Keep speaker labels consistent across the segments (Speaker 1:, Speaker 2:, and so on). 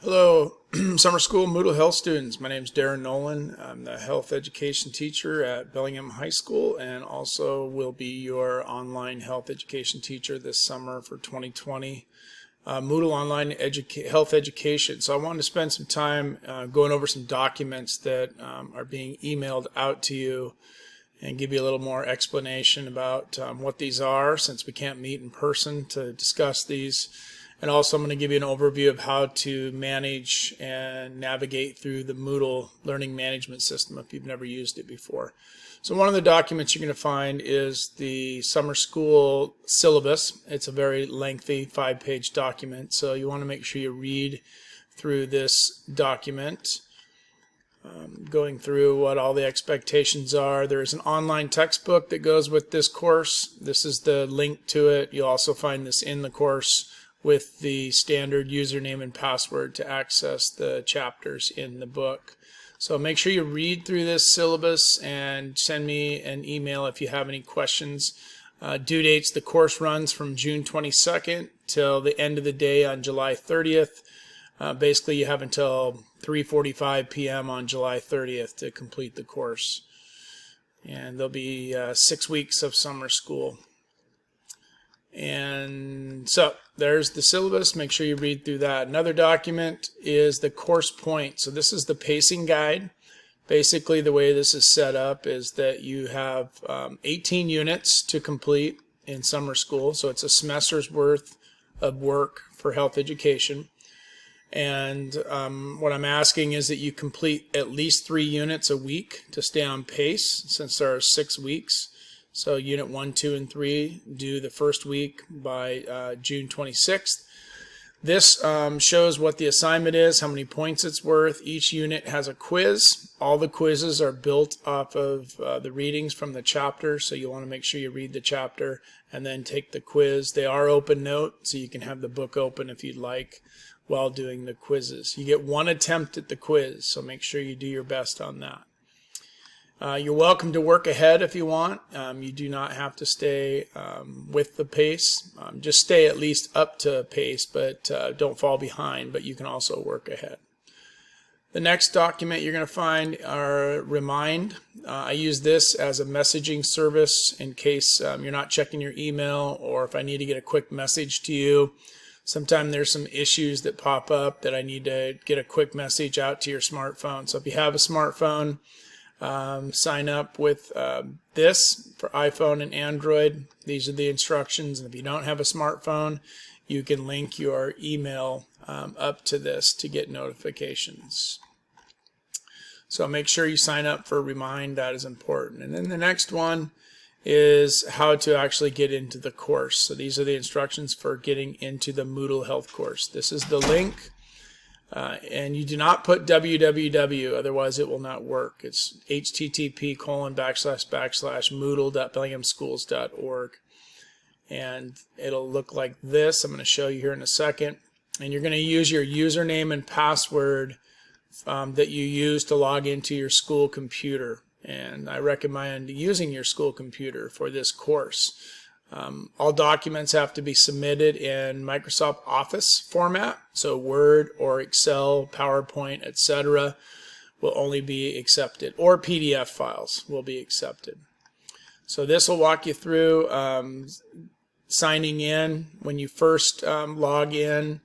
Speaker 1: Hello, summer school Moodle Health students. My name is Darren Nolan. I'm the health education teacher at Bellingham High School and also will be your online health education teacher this summer for 2020. Moodle Online Health Education. So I wanted to spend some time going over some documents that are being emailed out to you and give you a little more explanation about what these are, since we can't meet in person to discuss these. And also I'm going to give you an overview of how to manage and navigate through the Moodle Learning Management System if you've never used it before. So one of the documents you're going to find is the summer school syllabus. It's a very lengthy 5-page document, so you want to make sure you read through this document, going through what all the expectations are. There's an online textbook that goes with this course. This is the link to it. You'll also find this in the course with the standard username and password to access the chapters in the book. So make sure you read through this syllabus and send me an email if you have any questions. Due dates: the course runs from June 22nd till the end of the day on July 30th. Basically you have until 3:45 p.m. on July 30th to complete the course. And there'll be 6 weeks of summer school. And so there's the syllabus. Make sure you read through that. Another document is the course point. So this is the pacing guide. Basically the way this is set up is that you have 18 units to complete in summer school. So it's a semester's worth of work for health education. And what I'm asking is that you complete at least 3 units a week to stay on pace, since there are 6 weeks. So unit 1, 2, and 3 due the first week by June 26th. This shows what the assignment is, how many points it's worth. Each unit has a quiz. All the quizzes are built off of the readings from the chapter, so you want to make sure you read the chapter and then take the quiz. They are open note, so you can have the book open if you'd like while doing the quizzes. You get 1 attempt at the quiz, so make sure you do your best on that. You're welcome to work ahead if you want. You do not have to stay with the pace. Just stay at least up to pace, but don't fall behind, but you can also work ahead. The next document you're going to find are Remind. I use this as a messaging service in case you're not checking your email, or if I need to get a quick message to you. Sometimes there's some issues that pop up that I need to get a quick message out to your smartphone. So if you have a smartphone, sign up with this for iPhone and Android. These are the instructions. And if you don't have a smartphone, you can link your email up to this to get notifications. So make sure you sign up for Remind. That is important. And then the next one is how to actually get into the course. So these are the instructions for getting into the Moodle Health course. This is the link. And you do not put www, otherwise it will not work. It's http://moodle.bellinghamschools.org. And it'll look like this. I'm going to show you here in a second. And you're going to use your username and password that you use to log into your school computer. And I recommend using your school computer for this course. All documents have to be submitted in Microsoft Office format, so Word or Excel, PowerPoint, etc. will only be accepted, or PDF files will be accepted. So this will walk you through signing in. When you first log in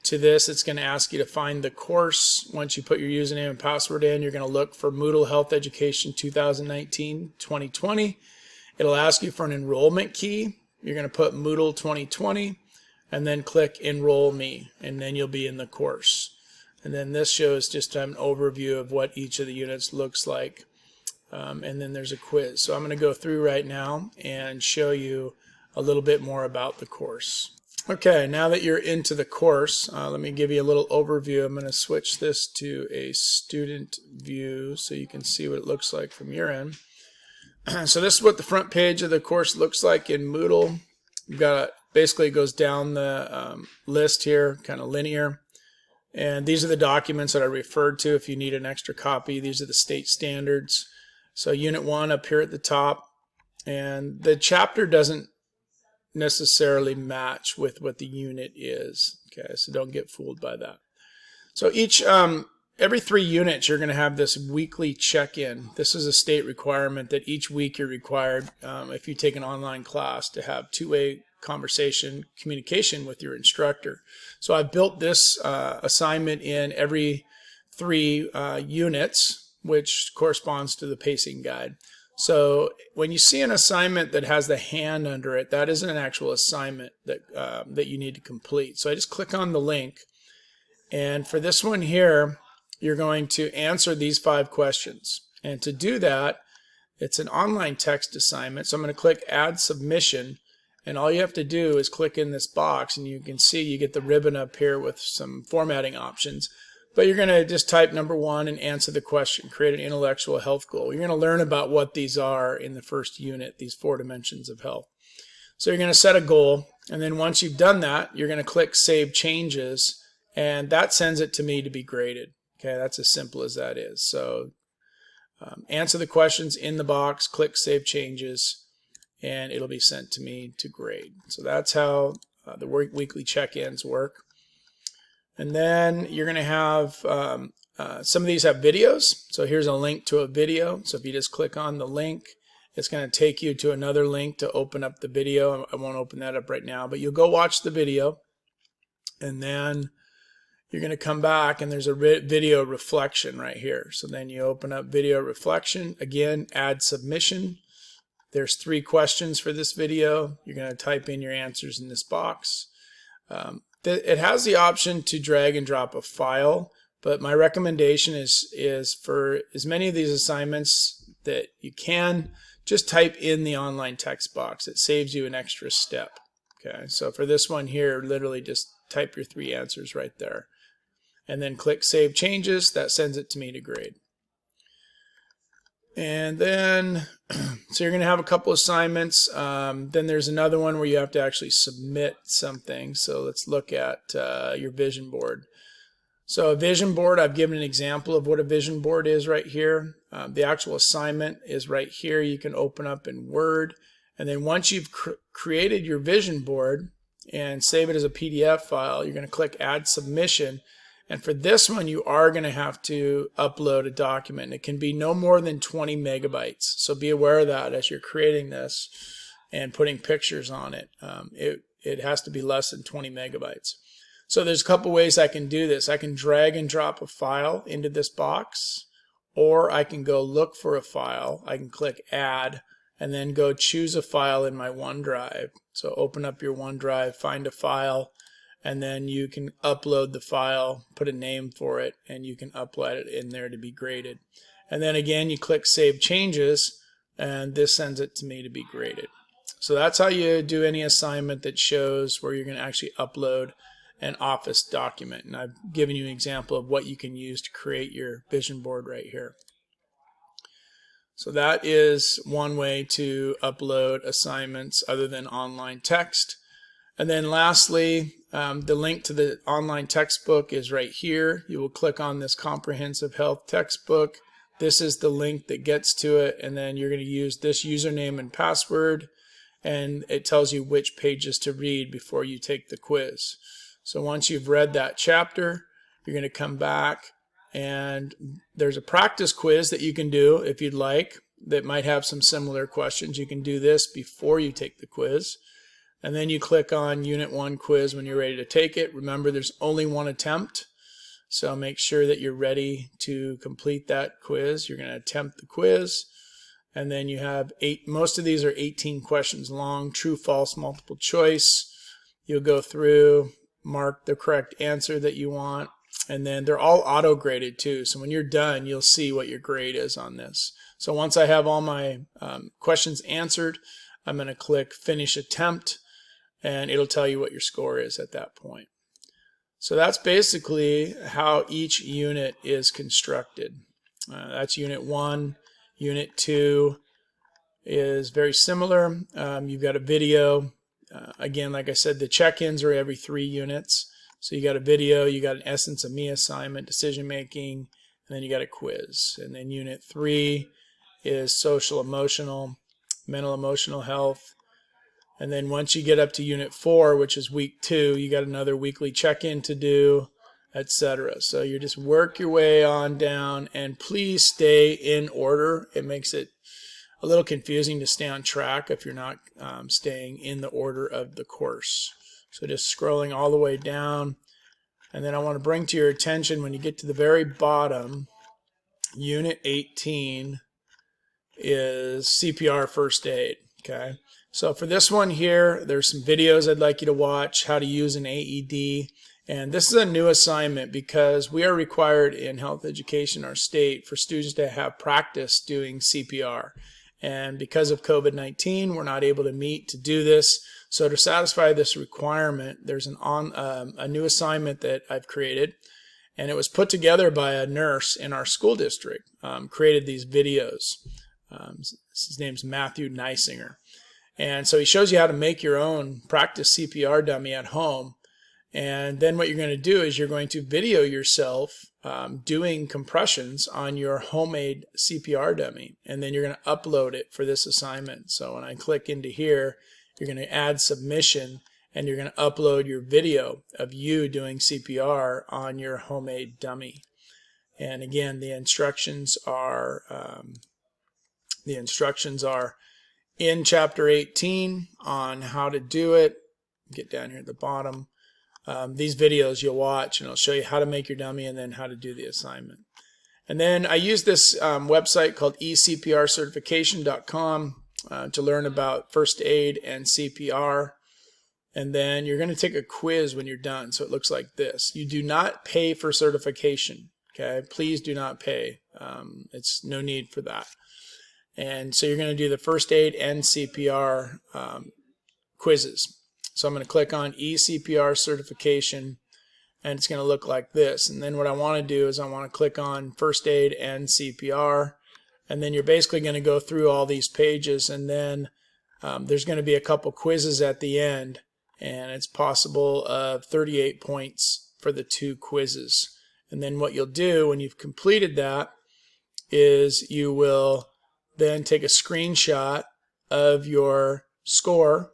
Speaker 1: to this, it's going to ask you to find the course. Once you put your username and password in, you're going to look for Moodle Health Education 2019-2020. It'll ask you for an enrollment key. You're going to put Moodle 2020 and then click Enroll Me, and then you'll be in the course. And then this shows just an overview of what each of the units looks like. And then there's a quiz. So I'm going to go through right now and show you a little bit more about the course. Okay, now that you're into the course, let me give you a little overview. I'm going to switch this to a student view so you can see what it looks like from your end. So this is what the front page of the course looks like in Moodle. You've got basically it goes down the list here, kind of linear. And these are the documents that I referred to if you need an extra copy. These are the state standards. So Unit 1 up here at the top. And the chapter doesn't necessarily match with what the unit is. Okay, so don't get fooled by that. So every 3 units you're going to have this weekly check-in. This is a state requirement that each week you're required, if you take an online class, to have two-way communication with your instructor. So I've built this assignment in every 3 units, which corresponds to the pacing guide. So when you see an assignment that has the hand under it, that is an actual assignment that you need to complete. So I just click on the link, and for this one here, you're going to answer these 5 questions. And to do that, it's an online text assignment. So I'm going to click Add Submission, and all you have to do is click in this box, and you can see you get the ribbon up here with some formatting options. But you're going to just type number 1 and answer the question, create an intellectual health goal. You're going to learn about what these are in the first unit, these 4 dimensions of health. So you're going to set a goal, and then once you've done that, you're going to click Save Changes, and that sends it to me to be graded. Okay, that's as simple as that is. So answer the questions in the box, click Save Changes, and it'll be sent to me to grade. So that's how the weekly check-ins work. And then you're going to have, some of these have videos. So here's a link to a video. So if you just click on the link, it's going to take you to another link to open up the video. I won't open that up right now, but you'll go watch the video. And then you're going to come back, and there's a video reflection right here. So then you open up video reflection. Again, add submission. There's 3 questions for this video. You're going to type in your answers in this box. It has the option to drag and drop a file, but my recommendation is for as many of these assignments that you can, just type in the online text box. It saves you an extra step. Okay, so for this one here, literally just type your 3 answers right there. And then click Save Changes. That sends it to me to grade. And then, so you're going to have a couple assignments. Then there's another one where you have to actually submit something. So let's look at your vision board. So a vision board, I've given an example of what a vision board is right here. The actual assignment is right here. You can open up in Word. And then once you've created your vision board and save it as a PDF file, you're going to click Add Submission. And for this one, you are going to have to upload a document. It can be no more than 20 megabytes. So be aware of that as you're creating this and putting pictures on it. It has to be less than 20 megabytes. So there's a couple ways I can do this. I can drag and drop a file into this box, or I can go look for a file. I can click Add, and then go choose a file in my OneDrive. So open up your OneDrive, find a file, and then you can upload the file, put a name for it, and you can upload it in there to be graded. And then again, you click Save Changes, and this sends it to me to be graded. So that's how you do any assignment that shows where you're going to actually upload an Office document. And I've given you an example of what you can use to create your vision board right here. So that is one way to upload assignments other than online text. And then lastly, the link to the online textbook is right here. You will click on this comprehensive health textbook. This is the link that gets to it, and then you're going to use this username and password, and it tells you which pages to read before you take the quiz. So once you've read that chapter, you're going to come back, and there's a practice quiz that you can do if you'd like that might have some similar questions. You can do this before you take the quiz. And then you click on Unit 1 quiz when you're ready to take it. Remember, there's only 1 attempt, so make sure that you're ready to complete that quiz. You're going to attempt the quiz, and then you have most of these are 18 questions long, true, false, multiple choice. You'll go through, mark the correct answer that you want, and then they're all auto-graded too. So when you're done, you'll see what your grade is on this. So once I have all my questions answered, I'm going to click Finish Attempt, and it'll tell you what your score is at that point. So that's basically how each unit is constructed. That's Unit 1. Unit 2 is very similar. You've got a video. Again, like I said, the check-ins are every 3 units. So you got a video, you got an Essence of Me assignment, decision making, and then you got a quiz. And then Unit 3 is social, emotional, mental, emotional health. And then once you get up to Unit 4, which is week 2, you got another weekly check-in to do. etc. So you just work your way on down, and please stay in order. It makes it a little confusing to stay on track if you're not staying in the order of the course. So just scrolling all the way down, and then I want to bring to your attention, when you get to the very bottom, Unit 18 is CPR first aid. Okay, so for this one here, there's some videos I'd like you to watch, how to use an AED. And this is a new assignment because we are required in health education, our state, for students to have practice doing CPR. And because of COVID-19, we're not able to meet to do this. So to satisfy this requirement, there's a new assignment that I've created. And it was put together by a nurse in our school district, created these videos. His name's Matthew Neisinger. And so he shows you how to make your own practice CPR dummy at home. And then what you're going to do is you're going to video yourself doing compressions on your homemade CPR dummy. And then you're going to upload it for this assignment. So when I click into here, you're going to add submission, and you're going to upload your video of you doing CPR on your homemade dummy. And again, the instructions are in Chapter 18 on how to do it. Get down here at the bottom. These videos you'll watch, and it'll show you how to make your dummy and then how to do the assignment. And then I use this website called ecprcertification.com to learn about first aid and CPR. And then you're going to take a quiz when you're done. So it looks like this. You do not pay for certification. Okay, please do not pay. It's no need for that. And so you're going to do the first aid and CPR quizzes. So I'm going to click on eCPR certification, and it's going to look like this. And then what I want to do is I want to click on first aid and CPR, and then you're basically going to go through all these pages, and then there's going to be a couple quizzes at the end, and it's possible of 38 points for the 2 quizzes. And then what you'll do when you've completed that is you will then take a screenshot of your score.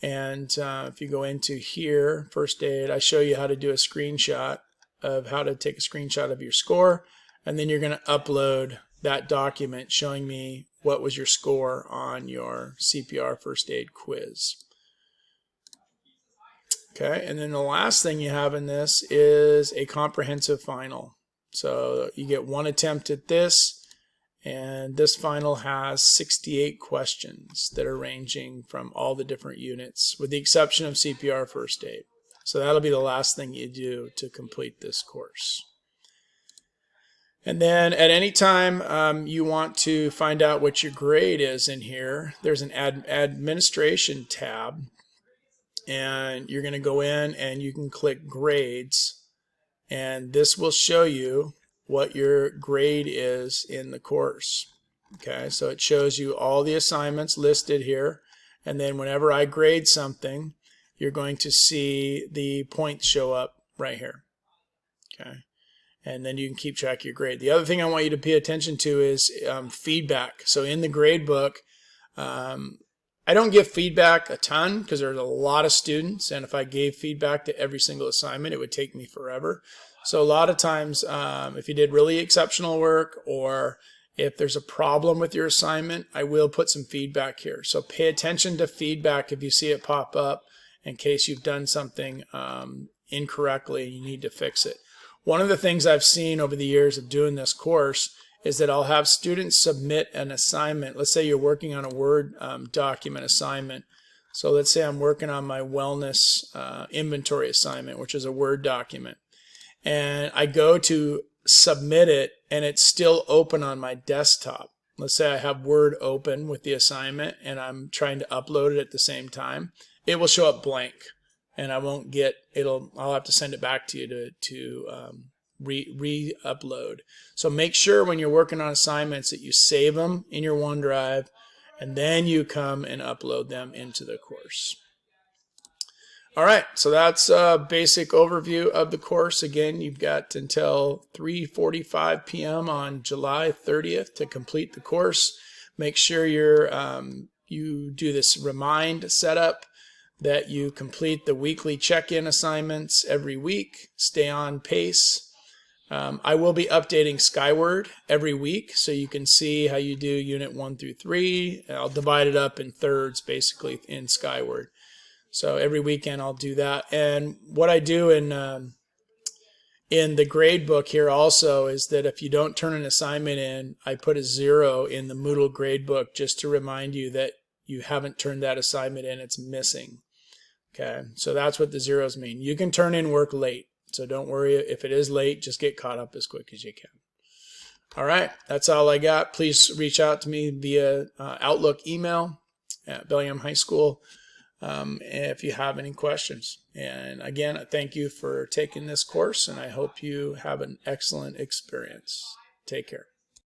Speaker 1: And if you go into here, first aid, I show you how to do a screenshot of how to take a screenshot of your score. And then you're going to upload that document showing me what was your score on your CPR first aid quiz. Okay, and then the last thing you have in this is a comprehensive final. So you get 1 attempt at this. And this final has 68 questions that are ranging from all the different units, with the exception of CPR first aid. So that'll be the last thing you do to complete this course. And then at any time you want to find out what your grade is in here, there's an administration tab. And you're going to go in and you can click grades. And this will show you what your grade is in the course. Okay, so it shows you all the assignments listed here, and then whenever I grade something, you're going to see the points show up right here. Okay, and then you can keep track of your grade. The other thing I want you to pay attention to is feedback. So in the grade book, I don't give feedback a ton because there's a lot of students, and if I gave feedback to every single assignment, it would take me forever. So a lot of times, if you did really exceptional work, or if there's a problem with your assignment, I will put some feedback here. So pay attention to feedback if you see it pop up in case you've done something incorrectly and you need to fix it. One of the things I've seen over the years of doing this course is that I'll have students submit an assignment. Let's say you're working on a Word document assignment. So let's say I'm working on my wellness inventory assignment, which is a Word document. And I go to submit it, and it's still open on my desktop. Let's say I have Word open with the assignment, and I'm trying to upload it at the same time. It will show up blank, and I won't get it'll. I'll have to send it back to you to re-upload. So make sure when you're working on assignments that you save them in your OneDrive, and then you come and upload them into the course. All right, so that's a basic overview of the course. Again, you've got until 3:45 p.m. on July 30th to complete the course. Make sure you do this remind setup. that you complete the weekly check-in assignments every week, stay on pace. I will be updating Skyward every week so you can see how you do Unit 1 through 3. I'll divide it up in thirds basically in Skyward. So every weekend I'll do that. And what I do in the grade book here also is that if you don't turn an assignment in, I put a 0 in the Moodle grade book just to remind you that you haven't turned that assignment in, it's missing. Okay, so that's what the zeros mean. You can turn in work late, so don't worry if it is late, just get caught up as quick as you can. All right, that's all I got. Please reach out to me via Outlook email at Bellingham High School if you have any questions. And again, thank you for taking this course, and I hope you have an excellent experience. Take care.